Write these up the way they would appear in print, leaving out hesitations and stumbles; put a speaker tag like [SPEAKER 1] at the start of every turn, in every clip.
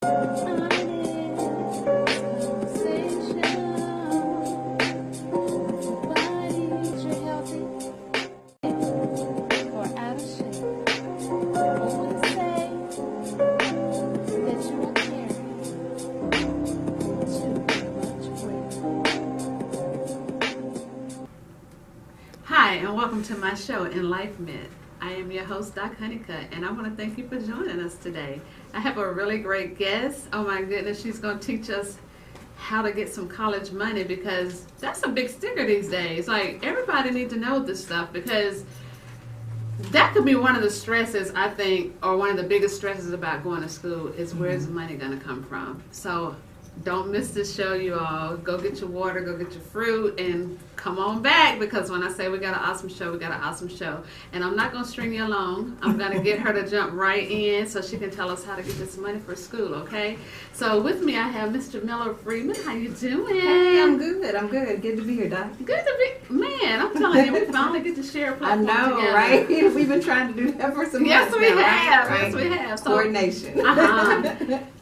[SPEAKER 1] Hi, and welcome to my show, Enlifement. I am your host, Doc Honeycutt, and I want to thank you for joining us today. I have a really great guest. Oh my goodness, she's going to teach us how to get some college money, because that's a big sticker these days. Like, everybody needs to know this stuff, because that could be one of the stresses, I think, or one of the biggest stresses about going to school is where's the money going to come from. So don't miss this show, you all. Go get your water, go get your fruit, and come on back, because when I say we got an awesome show, we got an awesome show. And I'm not going to string you along. I'm going to get her to jump right in so she can tell us how to get this money for school, okay? So with me, I have Miss Jamila Freelain. How you doing?
[SPEAKER 2] Hey, I'm good. I'm good. Good to be here, Doc.
[SPEAKER 1] Good to be, man, I'm telling you, we finally get to share a platform
[SPEAKER 2] together. Right? We've been trying to do that for some
[SPEAKER 1] Yes,
[SPEAKER 2] months
[SPEAKER 1] we
[SPEAKER 2] now,
[SPEAKER 1] have.
[SPEAKER 2] right?
[SPEAKER 1] Yes, we have. So,
[SPEAKER 2] coordination.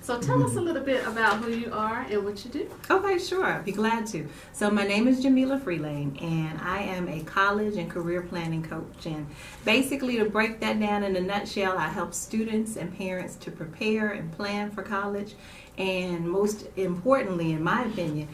[SPEAKER 1] So tell us a little bit about who you are and what you do.
[SPEAKER 2] Okay, sure. I'd be glad to. So my name is Jamila Freelain, and I am a college and career planning coach. And basically, to break that down in a nutshell, I help students and parents to prepare and plan for college. And most importantly, in my opinion,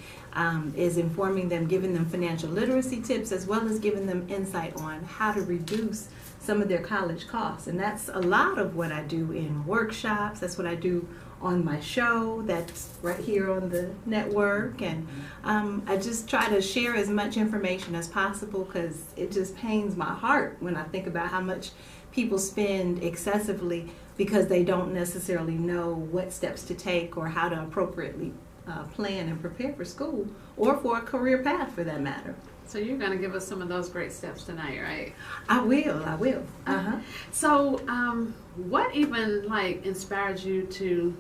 [SPEAKER 2] is informing them, giving them financial literacy tips, as well as giving them insight on how to reduce some of their college costs. And that's a lot of what I do in workshops. That's what I do on my show that's right here on the network. And I just try to share as much information as possible, because it just pains my heart when I think about how much people spend excessively because they don't necessarily know what steps to take or how to appropriately plan and prepare for school or for a career path, for that matter.
[SPEAKER 1] So you're going to give us some of those great steps tonight, right?
[SPEAKER 2] I will.
[SPEAKER 1] So what even inspired you to,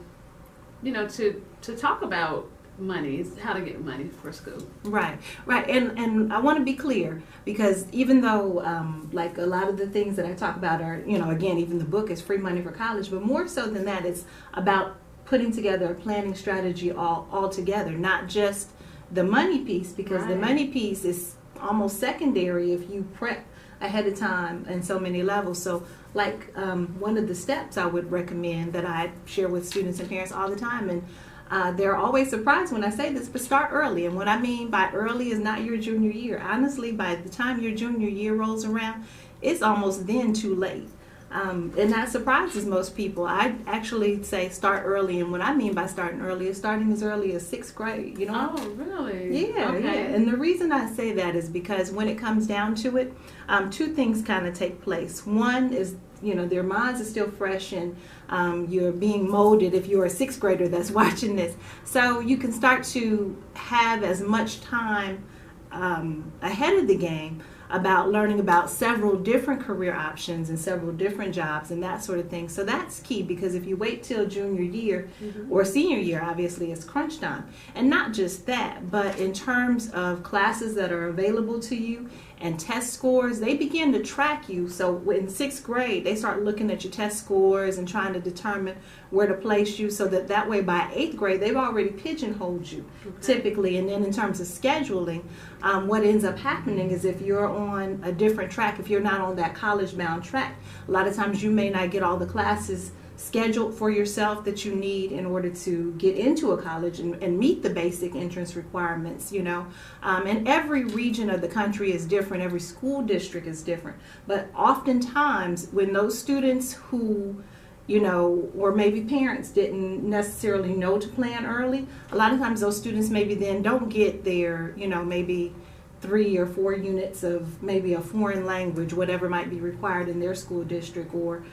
[SPEAKER 1] to talk about money, how to get money for school?
[SPEAKER 2] Right. And I want to be clear, because even though a lot of the things that I talk about are, again, even the book is Free Money for College, but more so than that, it's about putting together a planning strategy all together, not just the money piece, because the money piece is almost secondary if you prep ahead of time in so many levels. So one of the steps I would recommend that I share with students and parents all the time, and they're always surprised when I say this, but start early. And what I mean by early is not your junior year. Honestly, by the time your junior year rolls around, it's almost then too late. And that surprises most people. I actually say start early, and what I mean by starting early is starting as early as 6th grade.
[SPEAKER 1] Oh, really?
[SPEAKER 2] Yeah,
[SPEAKER 1] okay.
[SPEAKER 2] Yeah. And the reason I say that is because when it comes down to it, two things kind of take place. One is, their minds are still fresh, and you're being molded if you're a 6th grader that's watching this. So you can start to have as much time ahead of the game about learning about several different career options and several different jobs and that sort of thing. So that's key, because if you wait till junior year or senior year, obviously it's crunch time. And not just that, but in terms of classes that are available to you and test scores, they begin to track you. So in 6th grade, they start looking at your test scores and trying to determine where to place you, so that way by 8th grade, they've already pigeonholed you, typically. And then in terms of scheduling, what ends up happening is if you're on a different track, if you're not on that college-bound track, a lot of times you may not get all the classes scheduled for yourself that you need in order to get into a college and meet the basic entrance requirements, and every region of the country is different, every school district is different, but oftentimes when those students who or maybe parents didn't necessarily know to plan early, a lot of times those students maybe then don't get their, maybe 3 or 4 units of maybe a foreign language, whatever might be required in their school district, or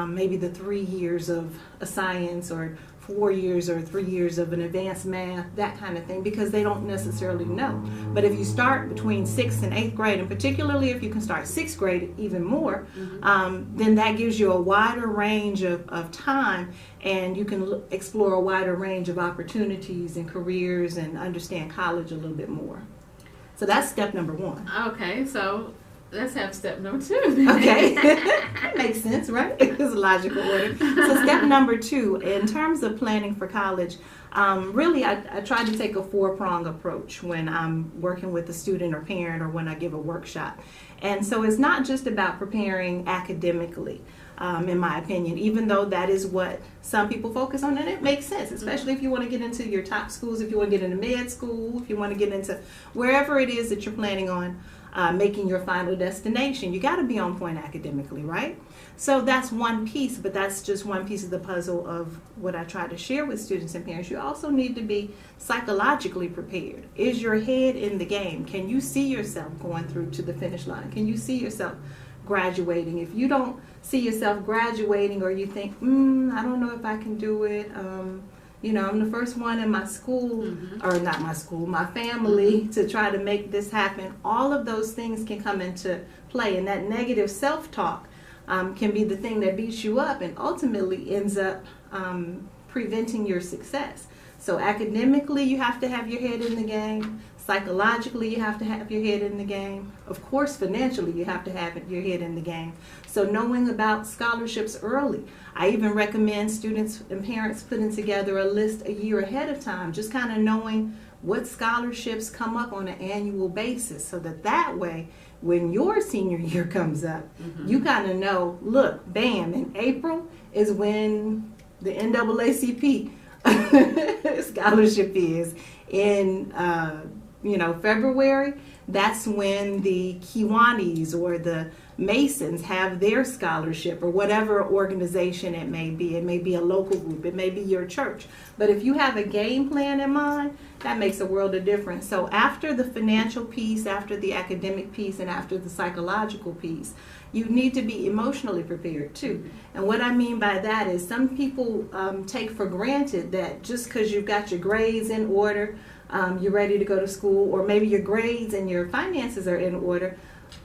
[SPEAKER 2] maybe the 3 years of a science, or 4 years or 3 years of an advanced math, that kind of thing, because they don't necessarily know. But if you start between 6th and 8th grade, and particularly if you can start 6th grade even more, then that gives you a wider range of time, and you can explore a wider range of opportunities and careers and understand college a little bit more. So that's step number 1.
[SPEAKER 1] Okay, so let's have step number 2.
[SPEAKER 2] Okay, that makes sense, right? It's a logical order. So step number 2, in terms of planning for college, really I try to take a 4-prong approach when I'm working with a student or parent or when I give a workshop. And so it's not just about preparing academically, in my opinion, even though that is what some people focus on, and it makes sense, especially if you want to get into your top schools, if you want to get into med school, if you want to get into wherever it is that you're planning on making your final destination. You got to be on point academically, right? So that's one piece, but that's just one piece of the puzzle of what I try to share with students and parents. You also need to be psychologically prepared. Is your head in the game? Can you see yourself going through to the finish line? Can you see yourself graduating? If you don't see yourself graduating, or you think, I don't know if I can do it, I'm the first one in my school, or not my school, my family, to try to make this happen. All of those things can come into play, and that negative self-talk can be the thing that beats you up and ultimately ends up preventing your success. So academically, you have to have your head in the game. Psychologically, you have to have your head in the game. Of course, financially, you have to have your head in the game. So knowing about scholarships early. I even recommend students and parents putting together a list a year ahead of time, just kind of knowing what scholarships come up on an annual basis, so that way, when your senior year comes up, you kind of know, look, bam, in April is when the NAACP scholarship is. In February, that's when the Kiwanis or the Masons have their scholarship, or whatever organization it may be. It may be a local group, it may be your church. But if you have a game plan in mind, that makes a world of difference. So after the financial piece, after the academic piece, and after the psychological piece, you need to be emotionally prepared too. And what I mean by that is some people take for granted that just because you've got your grades in order, you're ready to go to school, or maybe your grades and your finances are in order,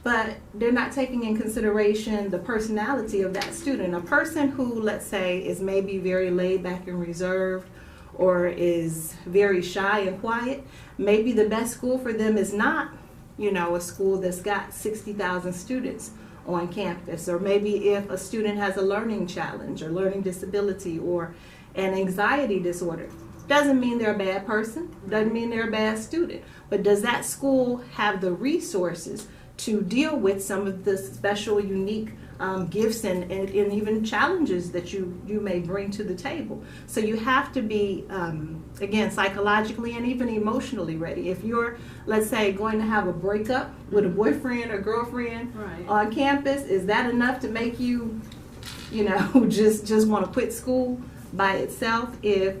[SPEAKER 2] but they're not taking in consideration the personality of that student. A person who, let's say, is maybe very laid back and reserved, or is very shy and quiet, maybe the best school for them is not, a school that's got 60,000 students on campus. Or maybe if a student has a learning challenge or learning disability or an anxiety disorder, doesn't mean they're a bad person, doesn't mean they're a bad student. But does that school have the resources to deal with some of the special, unique gifts and even challenges that you may bring to the table? So you have to be, again, psychologically and even emotionally ready. If you're, let's say, going to have a breakup with a boyfriend or girlfriend on campus, is that enough to make you, just want to quit school by itself? If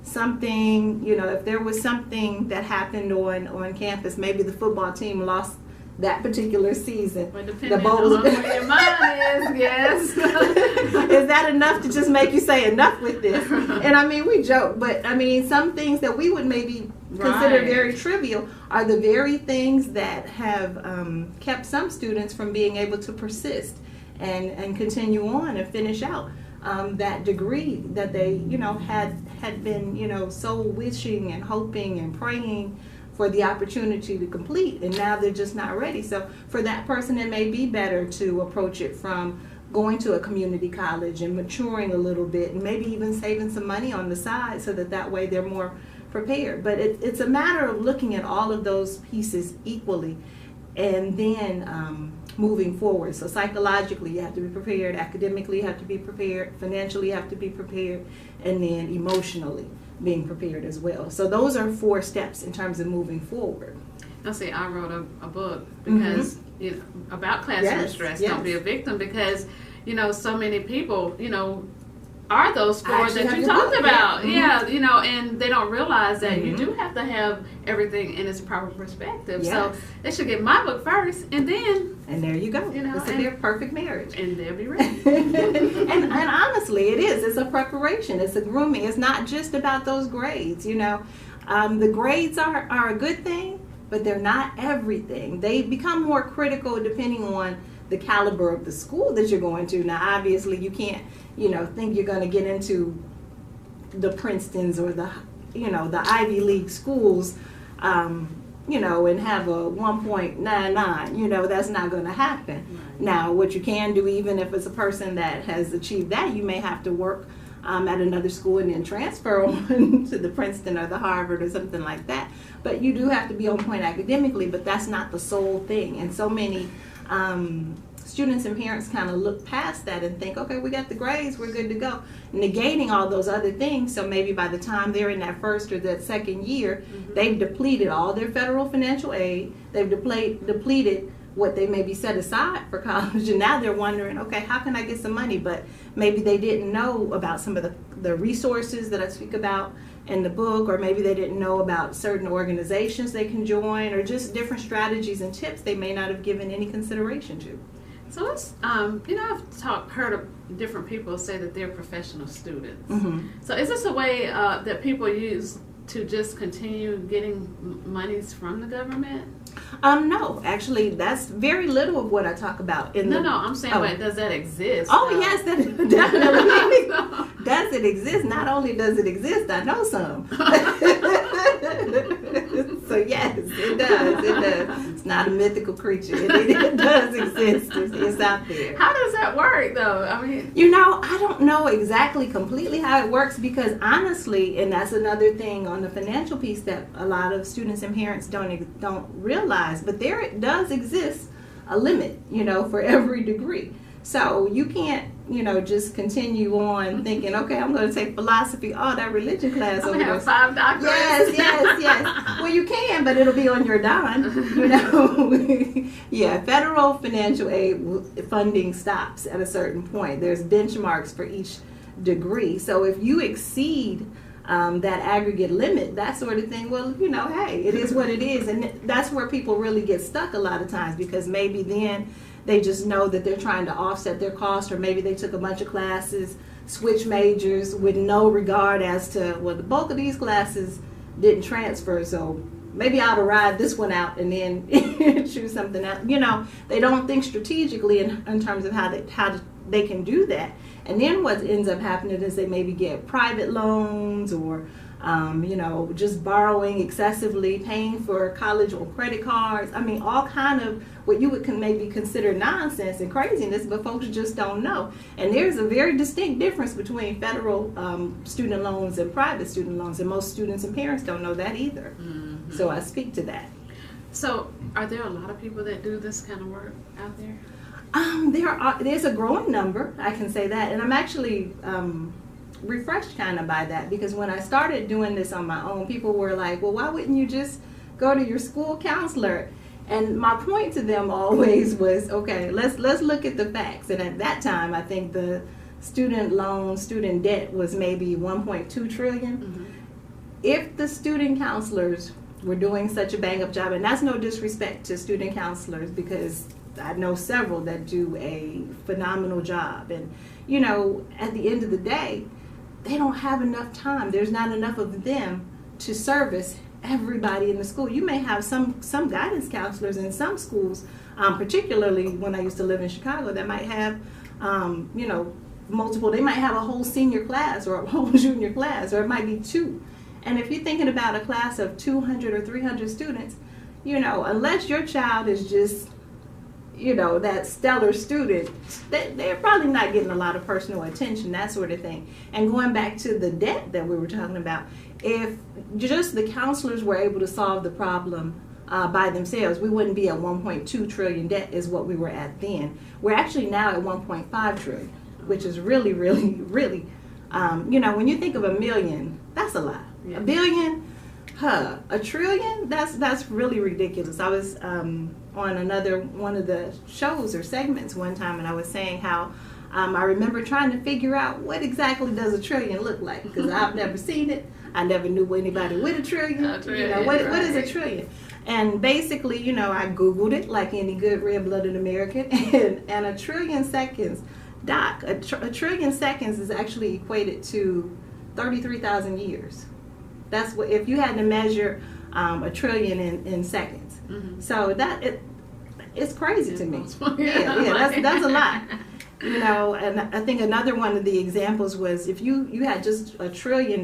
[SPEAKER 2] something, if there was something that happened on campus, maybe the football team lost that particular season.
[SPEAKER 1] Well, depending on where your mind is, yes.
[SPEAKER 2] Is that enough to just make you say enough with this? And I mean, we joke, but I mean, some things that we would maybe consider very trivial are the very things that have kept some students from being able to persist and continue on and finish out that degree that they, had been, so wishing and hoping and praying for the opportunity to complete, and now they're just not ready. So for that person, it may be better to approach it from going to a community college and maturing a little bit, and maybe even saving some money on the side so that way they're more prepared. But it's a matter of looking at all of those pieces equally, and then moving forward. So psychologically, you have to be prepared. Academically, you have to be prepared. Financially, you have to be prepared. And then emotionally, being prepared as well. So those are 4 steps in terms of moving forward.
[SPEAKER 1] Now, see, I wrote a book because about classroom stress. Don't be a victim, because so many people are those 4 that you talked about. Yeah, and they don't realize that you do have to have everything in its proper perspective. So they should get my book first, and there you go. It's a perfect marriage, and they'll be ready.
[SPEAKER 2] and honestly, it is. It's a preparation. It's a grooming. It's not just about those grades. The grades are a good thing, but they're not everything. They become more critical depending on the caliber of the school that you're going to. Now, obviously, you can't, think you're going to get into the Princetons or the Ivy League schools and have a 1.99. That's not going to happen.
[SPEAKER 1] Right.
[SPEAKER 2] Now, what you can do, even if it's a person that has achieved that, you may have to work at another school and then transfer on to the Princeton or the Harvard or something like that. But you do have to be on point academically, but that's not the sole thing. And so many students and parents kind of look past that and think, okay, we got the grades, we're good to go, negating all those other things. So maybe by the time they're in that first or that second year, they've depleted all their federal financial aid, they've depleted what they maybe set aside for college, and now they're wondering, okay, how can I get some money? But maybe they didn't know about some of the resources that I speak about in the book, or maybe they didn't know about certain organizations they can join, or just different strategies and tips they may not have given any consideration to.
[SPEAKER 1] So let's, I've heard of different people say that they're professional students. So is this a way that people use to just continue getting monies from the government?
[SPEAKER 2] No, actually, that's very little of what I talk about in
[SPEAKER 1] No, I'm saying, wait, does that exist?
[SPEAKER 2] Oh, yes, that definitely does it exist. Not only does it exist, I know some. So yes, it does. It's not a mythical creature. It does exist. It's out there.
[SPEAKER 1] How does that work, though? I mean,
[SPEAKER 2] I don't know exactly completely how it works, because honestly, and that's another thing on the financial piece that a lot of students and parents don't realize, but there does exist a limit, for every degree. So you can't, just continue on thinking, okay, I'm going to take philosophy, that religion class
[SPEAKER 1] I'm
[SPEAKER 2] over
[SPEAKER 1] gonna
[SPEAKER 2] there.
[SPEAKER 1] have 5 doctorates.
[SPEAKER 2] Yes. Well, you can, but it'll be on your dime, Yeah, federal financial aid funding stops at a certain point. There's benchmarks for each degree. So if you exceed that aggregate limit, that sort of thing, well, hey, it is what it is. And that's where people really get stuck a lot of times, because maybe then they just know that they're trying to offset their cost, or maybe they took a bunch of classes, switch majors with no regard as to, well, the bulk of these classes didn't transfer, so maybe I'll ride this one out and then choose something else. They don't think strategically in terms of how they can do that. And then what ends up happening is they maybe get private loans, or just borrowing excessively, paying for college or credit cards. I mean, all kind of what you would maybe consider nonsense and craziness, but folks just don't know. And there's a very distinct difference between federal student loans and private student loans, and most students and parents don't know that either. So I speak to that.
[SPEAKER 1] So are there a lot of people that do this kind of work out there?
[SPEAKER 2] There's a growing number, I can say that, and I'm actually refreshed kind of by that, because when I started doing this on my own, people were like, well, why wouldn't you just go to your school counselor? And my point to them always was, okay, let's look at the facts. And at that time, I think the student debt was maybe 1.2 trillion. If the student counselors were doing such a bang up job, and that's no disrespect to student counselors, because I know several that do a phenomenal job, and at the end of the day, they don't have enough time. There's not enough of them to service everybody in the school. You may have some guidance counselors in some schools, particularly when I used to live in Chicago, that might have multiple. They might have a whole senior class or a whole junior class, or it might be 2. And if you're thinking about a class of 200 or 300 students, unless your child is just that stellar student, they're probably not getting a lot of personal attention, that sort of thing. And going back to the debt that we were talking about, if just the counselors were able to solve the problem by themselves, we wouldn't be at 1.2 trillion debt is what we were at then. We're actually now at 1.5 trillion, which is really, really, really, when you think of $1 million, that's a lot.
[SPEAKER 1] Yeah.
[SPEAKER 2] $1 billion, $1 trillion, that's really ridiculous. I was on one of the shows or segments one time, and I was saying how I remember trying to figure out what exactly does $1 trillion look like, because I've never seen it. I never knew anybody with $1 trillion. What is $1 trillion? And basically, I Googled it like any good red-blooded American, and $1 trillion seconds, Doc, a trillion seconds is actually equated to 33,000 years. That's what, if you had to measure $1 trillion in seconds. So it's crazy to me. That's a lot. And I think another one of the examples was if you had just $1 trillion,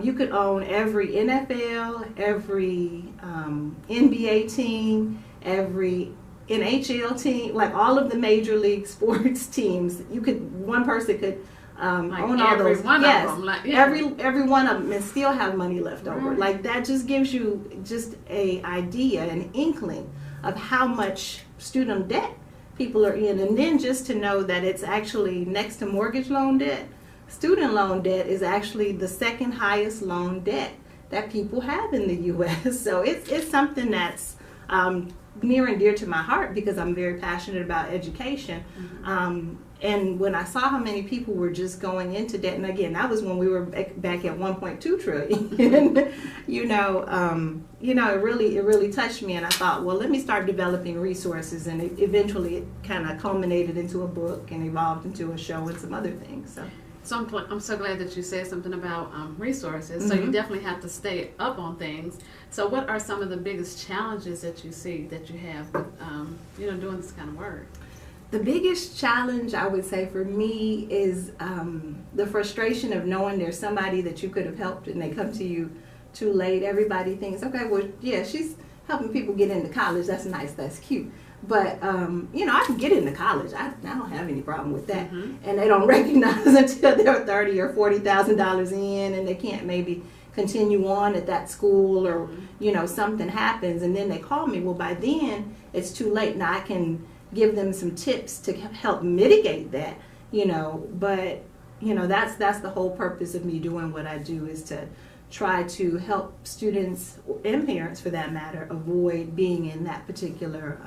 [SPEAKER 2] You could own every NFL, every NBA team, every NHL team, like all of the major league sports teams. One person could
[SPEAKER 1] Like
[SPEAKER 2] own all
[SPEAKER 1] every
[SPEAKER 2] those.
[SPEAKER 1] one
[SPEAKER 2] Yes,
[SPEAKER 1] of them. Like, yeah.
[SPEAKER 2] every one of them, and still have money left over.
[SPEAKER 1] Right.
[SPEAKER 2] Like that just gives you just a idea, an inkling of how much student debt people are in, and then just to know that it's actually next to mortgage loan debt. Student loan debt is actually the second highest loan debt that people have in the U.S. So it's something that's near and dear to my heart because I'm very passionate about education.
[SPEAKER 1] Mm-hmm.
[SPEAKER 2] And when I saw how many people were just going into debt, and again, that was when we were back at 1.2 trillion. It really touched me, and I thought, well, let me start developing resources, and eventually it kind of culminated into a book and evolved into a show and some other things.
[SPEAKER 1] So I'm so glad that you said something about resources. So you definitely have to stay up on things. So what are some of the biggest challenges that you see that you have with doing this kind of work?
[SPEAKER 2] The biggest challenge, I would say, for me is the frustration of knowing there's somebody that you could have helped and they come to you too late. Everybody thinks, okay, well, yeah, she's helping people get into college. That's nice. That's cute. But, I can get into college. I don't have any problem with that. Mm-hmm. And they don't recognize until they're $30,000 or $40,000 in, and they can't maybe continue on at that school, or, something happens. And then they call me. Well, by then, it's too late. Now, I can give them some tips to help mitigate that, But, that's the whole purpose of me doing what I do, is to try to help students and parents, for that matter, avoid being in that particular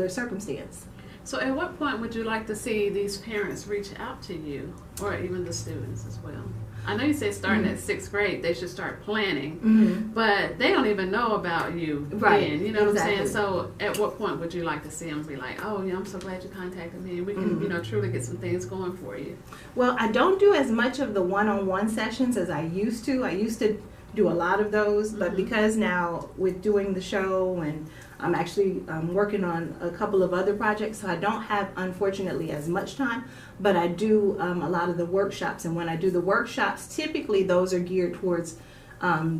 [SPEAKER 2] circumstance.
[SPEAKER 1] So at what point would you like to see these parents reach out to you, or even the students as well? I know you say starting at 6th grade, they should start planning, but they don't even know about you then, you know what I'm saying? So at what point would you like to see them be like, oh, yeah, I'm so glad you contacted me, and we can, truly get some things going for you?
[SPEAKER 2] Well, I don't do as much of the one-on-one sessions as I used to. I used to do a lot of those, but because now with doing the show, and I'm actually working on a couple of other projects, so I don't have, unfortunately, as much time, but I do a lot of the workshops. And when I do the workshops, typically those are geared towards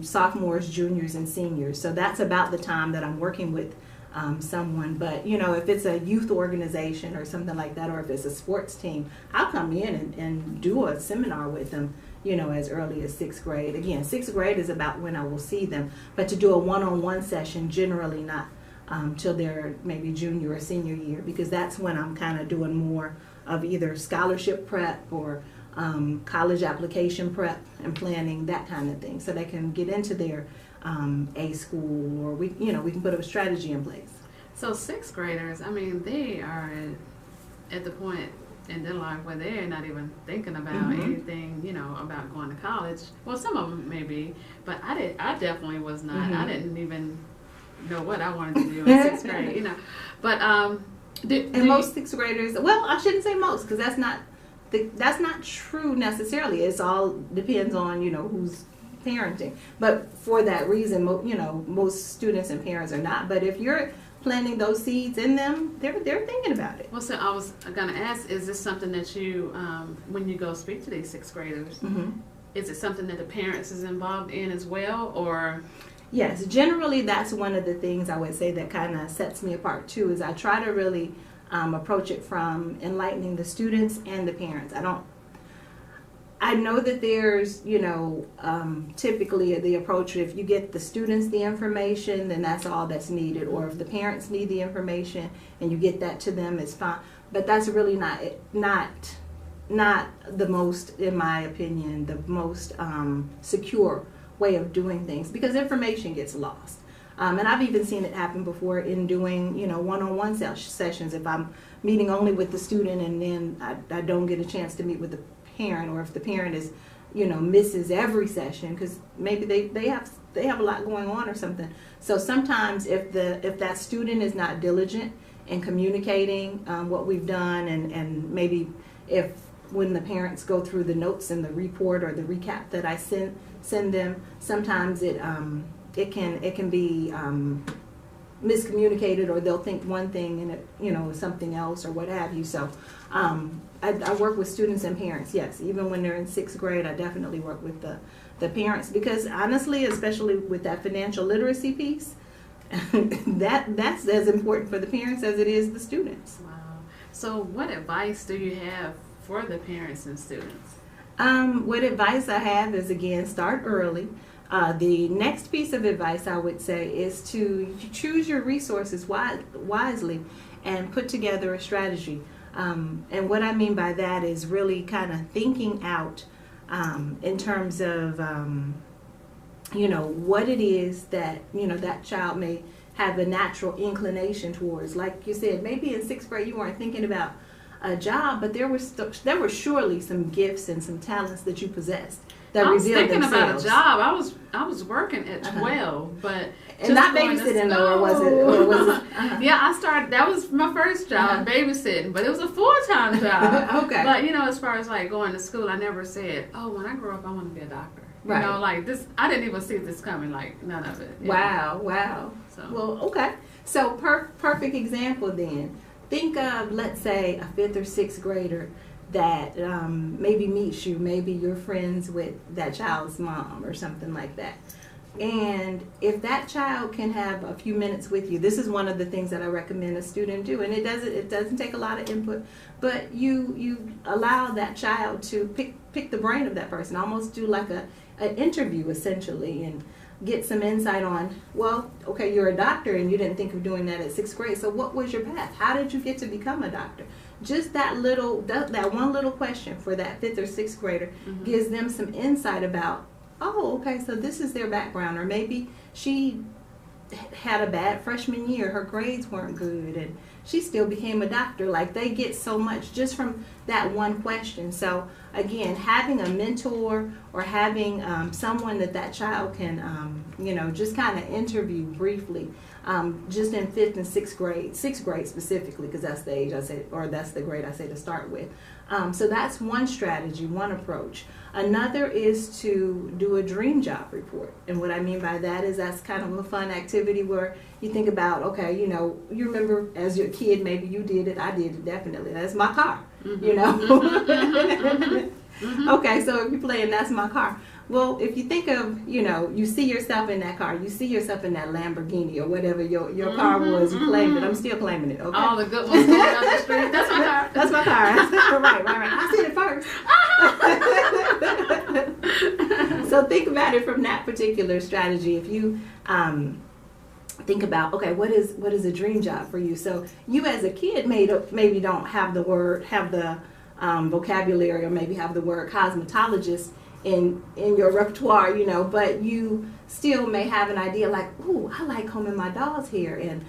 [SPEAKER 2] sophomores, juniors, and seniors. So that's about the time that I'm working with someone. But, if it's a youth organization or something like that, or if it's a sports team, I'll come in and do a seminar with them, as early as 6th grade. Again, 6th grade is about when I will see them. But to do a one-on-one session, generally not till they're maybe junior or senior year, because that's when I'm kind of doing more of either scholarship prep or college application prep and planning, that kind of thing, so they can get into their A school, or we can put a strategy in place.
[SPEAKER 1] So 6th graders, I mean, they are at the point in their life where they're not even thinking about anything, about going to college. Well, some of them maybe, but I definitely was not. I didn't even know what I wanted to do in 6th grade, But
[SPEAKER 2] most 6th graders, well, I shouldn't say most, because that's not true necessarily. It's all depends on who's parenting. But for that reason, most students and parents are not. But if you're planting those seeds in them, they're thinking about it.
[SPEAKER 1] Well, so I was going to ask, is this something that you, when you go speak to these 6th graders, is it something that the parents is involved in as well, or?
[SPEAKER 2] Yes, generally that's one of the things I would say that kind of sets me apart too, is I try to really approach it from enlightening the students and the parents. I know that there's, typically the approach, if you get the students the information, then that's all that's needed. Or if the parents need the information and you get that to them, it's fine. But that's really not the most, in my opinion, the most secure way of doing things, because information gets lost. And I've even seen it happen before in doing, one-on-one sessions. If I'm meeting only with the student and then I don't get a chance to meet with the parent, or if the parent is, misses every session because maybe they have a lot going on or something. So sometimes if that student is not diligent in communicating what we've done, and maybe when the parents go through the notes and the report or the recap that I send them, sometimes it can be miscommunicated, or they'll think one thing and it, something else, or what have you. So I work with students and parents, yes. Even when they're in sixth grade, I definitely work with the parents, because honestly, especially with that financial literacy piece, that's as important for the parents as it is the students.
[SPEAKER 1] Wow. So what advice do you have for the parents and students?
[SPEAKER 2] What advice I have is, again, start early. The next piece of advice I would say is to choose your resources wisely and put together a strategy. And what I mean by that is really kind of thinking out in terms of, what it is that, that child may have a natural inclination towards. Like you said, maybe in sixth grade you weren't thinking about a job, but there were surely some gifts and some talents that you possessed that
[SPEAKER 1] I was
[SPEAKER 2] revealed
[SPEAKER 1] thinking
[SPEAKER 2] themselves.
[SPEAKER 1] about a job. I was working at 12, but
[SPEAKER 2] and not babysitting though, or was it?
[SPEAKER 1] Yeah, I started. That was my first job, babysitting, but it was a full-time job.
[SPEAKER 2] Okay.
[SPEAKER 1] But as far as like going to school, I never said, "Oh, when I grow up, I want to be a doctor."
[SPEAKER 2] Right.
[SPEAKER 1] Like this, I didn't even see this coming. Like none of it.
[SPEAKER 2] Wow.
[SPEAKER 1] So.
[SPEAKER 2] Well, okay. So perfect example then. Think of, let's say, a fifth or sixth grader that maybe meets you, maybe you're friends with that child's mom or something like that. And if that child can have a few minutes with you, this is one of the things that I recommend a student do, and it doesn't take a lot of input, but you allow that child to pick the brain of that person, almost do like an interview essentially, and get some insight on, well, okay, you're a doctor and you didn't think of doing that at sixth grade, so what was your path? How did you get to become a doctor? Just that one little question for that fifth or sixth grader gives them some insight about, oh, okay, so this is their background, or maybe she had a bad freshman year, her grades weren't good, and she still became a doctor. Like, they get so much just from that one question. So again, having a mentor or having someone that child can just kind of interview briefly, just in fifth and sixth grade specifically, because that's the age I say, or that's the grade I say to start with. So that's one strategy, one approach. Another is to do a dream job report. And what I mean by that is that's kind of a fun activity where you think about, okay, you remember as your kid, maybe you did it, I did it definitely. That's my car, Okay, so if you're playing That's My Car. Well, if you think of, you see yourself in that car, you see yourself in that Lamborghini or whatever your car was, you claimed it. I'm still claiming it, okay?
[SPEAKER 1] All the good ones going down the street. That's my car.
[SPEAKER 2] That's my car. Right. I said it first. So think about it from that particular strategy. If you think about, okay, what is a dream job for you? So you as a kid maybe don't have the vocabulary, or maybe have the word cosmetologist in your repertoire, but you still may have an idea like, ooh, I like combing my doll's hair, and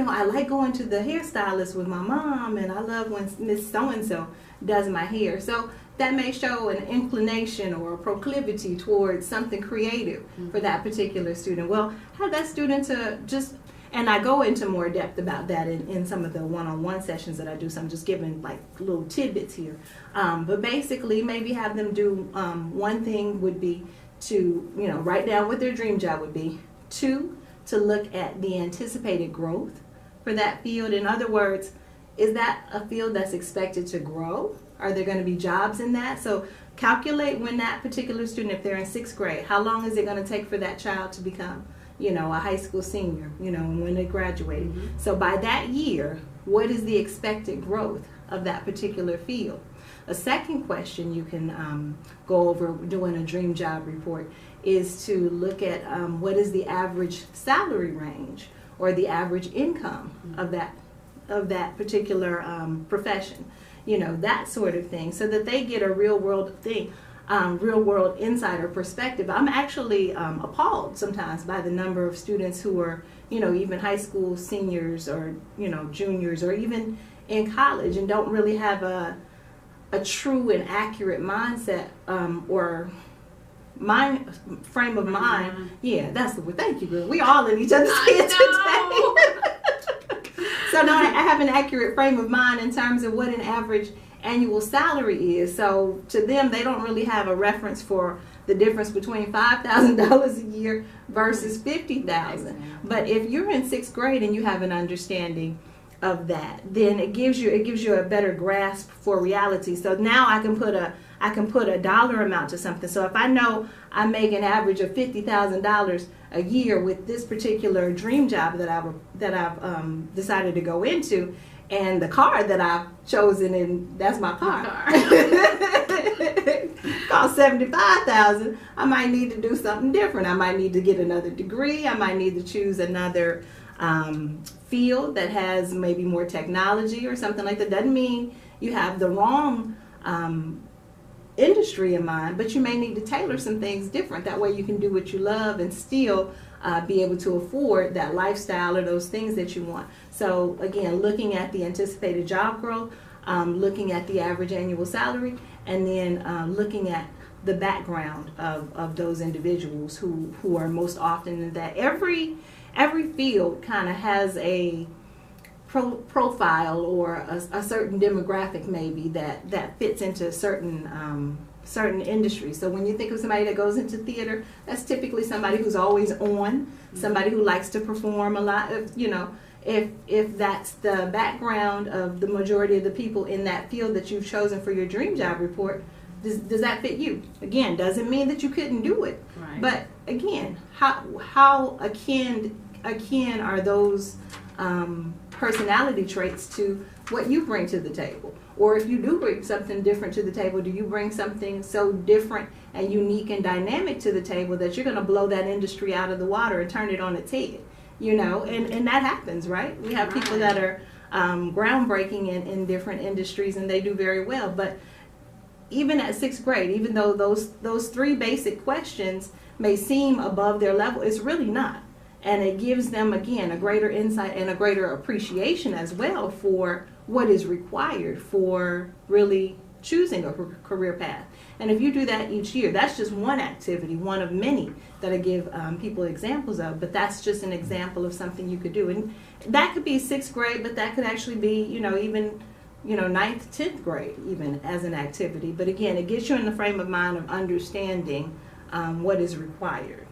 [SPEAKER 2] I like going to the hairstylist with my mom, and I love when Miss So-and-so does my hair. So that may show an inclination or a proclivity towards something creative for that particular student. Well, have that student to just, and I go into more depth about that in some of the one-on-one sessions that I do, so I'm just giving like little tidbits here. But basically, maybe have them do, one thing would be to, write down what their dream job would be. 2, to look at the anticipated growth for that field. In other words, is that a field that's expected to grow? Are there going to be jobs in that? So calculate when that particular student, if they're in sixth grade, how long is it going to take for that child to become, a high school senior, when they graduated. So by that year, what is the expected growth of that particular field? A second question you can go over doing a dream job report is to look at what is the average salary range or the average income of that particular profession, that sort of thing, so that they get a real world thing. Real world insider perspective. I'm actually appalled sometimes by the number of students who are, even high school seniors or, juniors, or even in college, and don't really have a true and accurate mindset or frame of mind. Yeah, that's the word. Thank you, girl. We all in each other's head today. So now I have an accurate frame of mind in terms of what an average annual salary is. So to them, they don't really have a reference for the difference between $5,000 a year versus $50,000. But if you're in sixth grade and you have an understanding of that, then it gives you a better grasp for reality. So now I can put a dollar amount to something. So if I know I make an average of $50,000 a year with this particular dream job that I've decided to go into, and the car that I've chosen, and that's my car, costs $75,000, I might need to do something different. I might need to get another degree. I might need to choose another field that has maybe more technology or something like that. Doesn't mean you have the wrong industry in mind, but you may need to tailor some things different. That way you can do what you love and still be able to afford that lifestyle or those things that you want. So again, looking at the anticipated job growth, looking at the average annual salary, and then looking at the background of those individuals who are most often in that. Every field kind of has a profile or a certain demographic maybe that fits into certain industries. So when you think of somebody that goes into theater, that's typically somebody who's always on, somebody who likes to perform a lot. If that's the background of the majority of the people in that field that you've chosen for your dream job report, does that fit you? Again, doesn't mean that you couldn't do it.
[SPEAKER 1] Right.
[SPEAKER 2] But again, how akin are those personality traits to what you bring to the table? Or if you do bring something different to the table, do you bring something so different and unique and dynamic to the table that you're going to blow that industry out of the water and turn it on its head? And that happens, right? We have people that are groundbreaking in different industries, and they do very well. But even at 6th grade, even though those 3 basic questions may seem above their level, it's really not. And it gives them, again, a greater insight and a greater appreciation as well for what is required for really choosing a career path. And if you do that each year, that's just one activity, one of many that I give people examples of, but that's just an example of something you could do. And that could be 6th grade, but that could actually be, even 9th, 10th grade, even as an activity. But again, it gets you in the frame of mind of understanding what is required.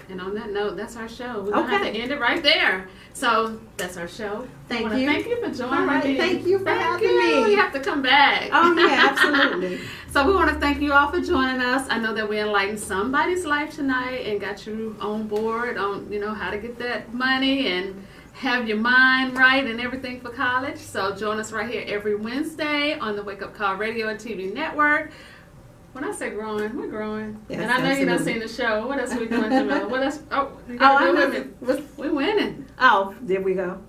[SPEAKER 1] And on that note, that's our show. We're going to have to end it right there. So that's our show.
[SPEAKER 2] Thank you.
[SPEAKER 1] Thank you for joining me.
[SPEAKER 2] Thank you for having me.
[SPEAKER 1] You have to come back.
[SPEAKER 2] Oh, yeah, absolutely.
[SPEAKER 1] So we want to thank you all for joining us. I know that we enlightened somebody's life tonight and got you on board on, how to get that money and have your mind right and everything for college. So join us right here every Wednesday on the Wake Up Call Radio and TV Network. When I say growing, we're growing.
[SPEAKER 2] Yes,
[SPEAKER 1] and I know you've not seen the show. What else are we doing, Jamila? What else? Oh, you got to do with me. We're winning.
[SPEAKER 2] Oh, there we go.